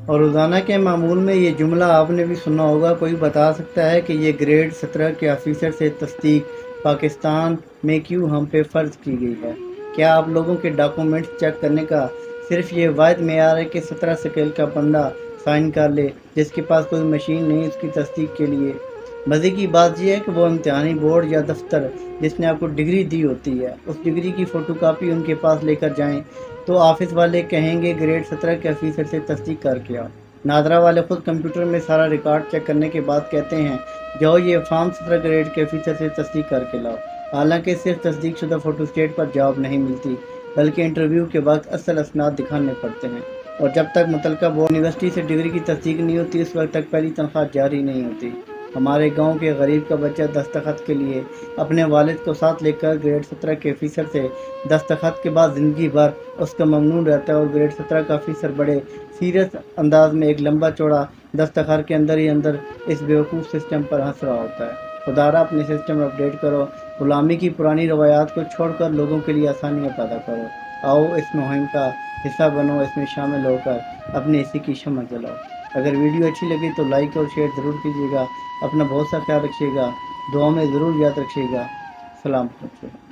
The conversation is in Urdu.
اور روزانہ کے معمول میں یہ جملہ آپ نے بھی سنا ہوگا، کوئی بتا سکتا ہے کہ یہ گریڈ 17 کے آفیسر سے تصدیق پاکستان میں کیوں ہم پہ فرض کی گئی ہے؟ کیا آپ لوگوں کے ڈاکومنٹس چیک کرنے کا صرف یہ واحد معیار ہے کہ 17 سکیل کا بندہ سائن کر لے جس کے پاس کوئی مشین نہیں اس کی تصدیق کے لیے؟ مزے کی بات یہ ہے کہ وہ امتحانی بورڈ یا دفتر جس نے آپ کو ڈگری دی ہوتی ہے، اس ڈگری کی فوٹو کاپی ان کے پاس لے کر جائیں تو آفس والے کہیں گے گریڈ 17 کے آفیسر سے تصدیق کر کے آؤ۔ نادرا والے خود کمپیوٹر میں سارا ریکارڈ چیک کرنے کے بعد کہتے ہیں جاؤ یہ فارم 17 گریڈ کے آفیسر سے تصدیق کر کے لاؤ۔ حالانکہ صرف تصدیق شدہ فوٹو اسٹیٹ پر جواب نہیں ملتی، بلکہ انٹرویو کے وقت اصل اسناد دکھانے پڑتے ہیں، اور جب تک متعلقہ بورڈ یونیورسٹی سے ڈگری کی تصدیق نہیں ہوتی اس وقت تک پہلی تنخواہ جاری نہیں ہوتی۔ ہمارے گاؤں کے غریب کا بچہ دستخط کے لیے اپنے والد کو ساتھ لے کر گریڈ 17 کے آفیسر سے دستخط کے بعد زندگی بھر اس کا ممنون رہتا ہے، اور گریڈ 17 کا آفیسر بڑے سیریس انداز میں ایک لمبا چوڑا دستخط کے اندر ہی اندر اس بیوقوف سسٹم پر ہنس رہا ہوتا ہے۔ خدارا اپنے سسٹم اپڈیٹ کرو، غلامی کی پرانی روایات کو چھوڑ کر لوگوں کے لیے آسانیاں پیدا کرو۔ آؤ اس مہم کا حصہ بنو، اس میں شامل ہو کر اپنے حصے کی شمع جلاؤ۔ اگر ویڈیو اچھی لگی تو لائک اور شیئر ضرور کیجیے گا۔ اپنا بہت سا خیال رکھیے گا، دعاؤں میں ضرور یاد رکھیے گا۔ سلام بچوں۔